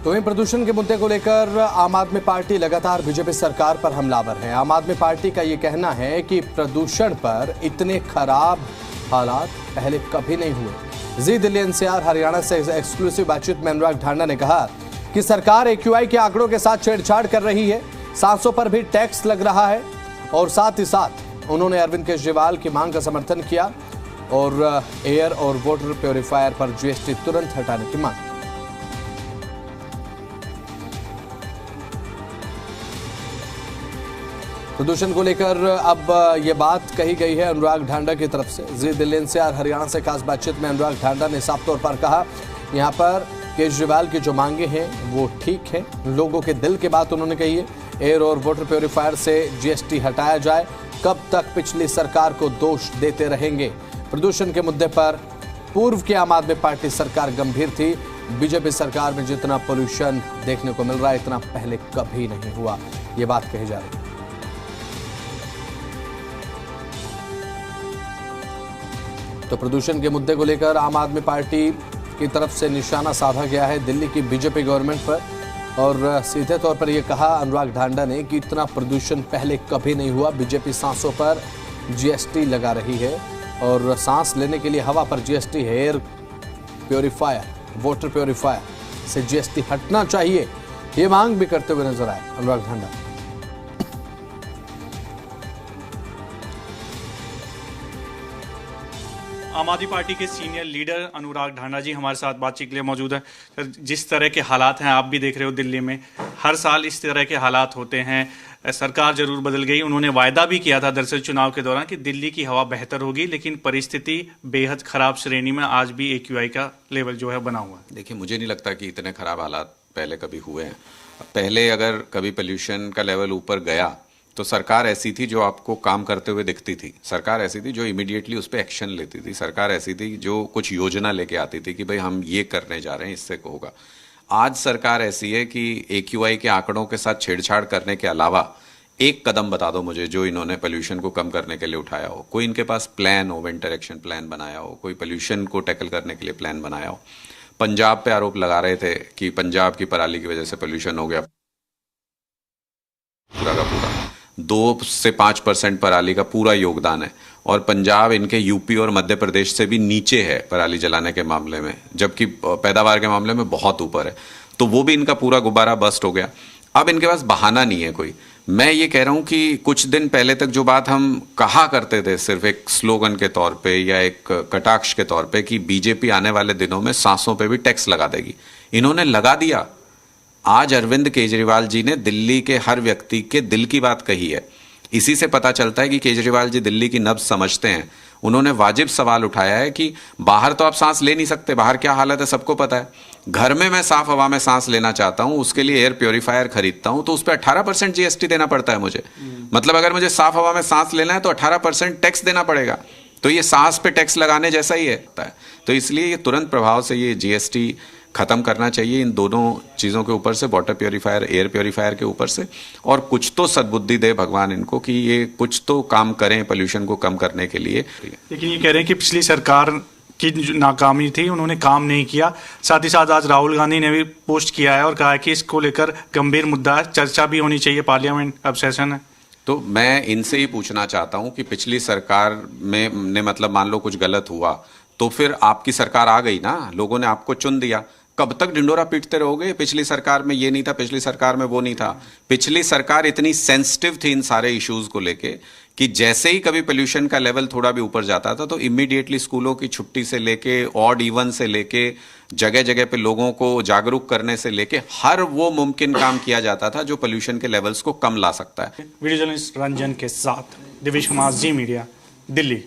तो वहीं प्रदूषण के मुद्दे को लेकर आम आदमी पार्टी लगातार बीजेपी सरकार पर हमलावर है। आम आदमी पार्टी का ये कहना है कि प्रदूषण पर इतने खराब हालात पहले कभी नहीं हुए। जी दिल्ली एनसीआर हरियाणा से एक्सक्लूसिव बातचीत में अनुराग ढांडा ने कहा कि सरकार एक्यूआई के आंकड़ों के साथ छेड़छाड़ कर रही है, सांसों पर भी टैक्स लग रहा है और साथ ही साथ उन्होंने अरविंद केजरीवाल की मांग का समर्थन किया और एयर और वाटर प्योरीफायर पर जीएसटी तुरंत हटाने की मांग। प्रदूषण को लेकर अब ये बात कही गई है अनुराग ढांडा की तरफ से। जी दिल्ली एनसीआर हरियाणा से खास बातचीत में अनुराग ढांडा ने साफ तौर पर कहा, यहाँ पर केजरीवाल की जो मांगे हैं वो ठीक है, लोगों के दिल की बात उन्होंने कही है। एयर और वाटर प्योरीफायर से जीएसटी हटाया जाए, कब तक पिछली सरकार को दोष देते रहेंगे। प्रदूषण के मुद्दे पर पूर्व की आम आदमी पार्टी सरकार गंभीर थी। बीजेपी सरकार में जितना पोल्यूशन देखने को मिल रहा है इतना पहले कभी नहीं हुआ, ये बात कही जा रही है। तो प्रदूषण के मुद्दे को लेकर आम आदमी पार्टी की तरफ से निशाना साधा गया है दिल्ली की बीजेपी गवर्नमेंट पर और सीधे तौर पर यह कहा अनुराग ढांडा ने कि इतना प्रदूषण पहले कभी नहीं हुआ। बीजेपी सांसों पर जीएसटी लगा रही है और सांस लेने के लिए हवा पर जीएसटी है। एयर प्योरीफायर, वाटर प्योरीफायर से जीएसटी हटना चाहिए, ये मांग भी करते हुए नजर आए अनुराग ढांडा। आम आदमी पार्टी के सीनियर लीडर अनुराग ढांडा जी हमारे साथ बातचीत के लिए मौजूद है। सर, जिस तरह के हालात हैं आप भी देख रहे हो दिल्ली में, हर साल इस तरह के हालात होते हैं। सरकार जरूर बदल गई, उन्होंने वायदा भी किया था दरअसल चुनाव के दौरान कि दिल्ली की हवा बेहतर होगी, लेकिन परिस्थिति बेहद खराब श्रेणी में आज भी एक्यूआई का लेवल जो है बना हुआ है। देखिए, मुझे नहीं लगता कि इतने खराब हालात पहले कभी हुए हैं। पहले अगर कभी पोल्यूशन का लेवल ऊपर गया तो सरकार ऐसी थी जो आपको काम करते हुए दिखती थी, सरकार ऐसी थी जो इमीडिएटली उस पर एक्शन लेती थी, सरकार ऐसी थी जो कुछ योजना लेके आती थी कि भाई हम ये करने जा रहे हैं, इससे होगा। आज सरकार ऐसी है कि एक्यूआई के आंकड़ों के साथ छेड़छाड़ करने के अलावा एक कदम बता दो मुझे जो इन्होंने पोल्यूशन को कम करने के लिए उठाया हो। कोई इनके पास प्लान हो, विंटर एक्शन प्लान बनाया हो, कोई पोल्यूशन को टैकल करने के लिए प्लान बनाया हो। पंजाब पे आरोप लगा रहे थे कि पंजाब की पराली की वजह से पोल्यूशन हो गया, पूरा का पूरा 2 से 5% पराली का पूरा योगदान है और पंजाब इनके यूपी और मध्य प्रदेश से भी नीचे है पराली जलाने के मामले में, जबकि पैदावार के मामले में बहुत ऊपर है। तो वो भी इनका पूरा गुब्बारा बस्ट हो गया। अब इनके पास बहाना नहीं है कोई। मैं ये कह रहा हूं कि कुछ दिन पहले तक जो बात हम कहा करते थे सिर्फ एक स्लोगन के तौर पे या एक कटाक्ष के तौर पे कि बीजेपी आने वाले दिनों में सांसों पे भी टैक्स लगा देगी, इन्होंने लगा दिया। आज अरविंद केजरीवाल जी ने दिल्ली के हर व्यक्ति के दिल की बात कही है। इसी से पता चलता है कि केजरीवाल जी दिल्ली की नब्ज समझते हैं। उन्होंने वाजिब सवाल उठाया है कि बाहर तो आप सांस ले नहीं सकते, बाहर क्या हालत है सबको पता है। घर में मैं साफ हवा में सांस लेना चाहता हूं, उसके लिए एयर प्योरीफायर खरीदता हूं तो उस पर 18% जीएसटी देना पड़ता है मुझे। मतलब अगर मुझे साफ हवा में सांस लेना है तो 18% टैक्स देना पड़ेगा। तो ये सांस पे टैक्स लगाने जैसा ही है। तो इसलिए ये तुरंत प्रभाव से ये जीएसटी खत्म करना चाहिए इन दोनों चीज़ों के ऊपर से, वाटर प्योरीफायर, एयर प्योरीफायर के ऊपर से। और कुछ तो सद्बुद्धि दे भगवान इनको कि ये कुछ तो काम करें पोल्यूशन को कम करने के लिए। लेकिन ये कह रहे हैं कि पिछली सरकार की नाकामी थी, उन्होंने काम नहीं किया। साथ ही साथ आज राहुल गांधी ने भी पोस्ट किया है और कहा है कि इसको लेकर गंभीर मुद्दा है, चर्चा भी होनी चाहिए, पार्लियामेंट अब सेशन है। तो मैं इनसे ही पूछना चाहता हूं कि पिछली सरकार में ने मतलब मान लो कुछ गलत हुआ तो फिर आपकी सरकार आ गई ना, लोगों ने आपको चुन दिया, कब तक ढिंडोरा पीटते रहोगे? पिछली सरकार में ये नहीं था, पिछली सरकार में वो नहीं था। पिछली सरकार इतनी सेंसिटिव थी इन सारे इश्यूज को लेके कि जैसे ही कभी पोल्यूशन का लेवल थोड़ा भी ऊपर जाता था तो इमीडिएटली स्कूलों की छुट्टी से लेके ऑड इवन से लेके जगह जगह पे लोगों को जागरूक करने से लेके हर वो मुमकिन काम किया जाता था जो पोल्यूशन के लेवल्स को कम ला सकता है। वीडियो जर्नलिस्ट रंजन के साथ दिवेश कुमार, जी मीडिया, दिल्ली।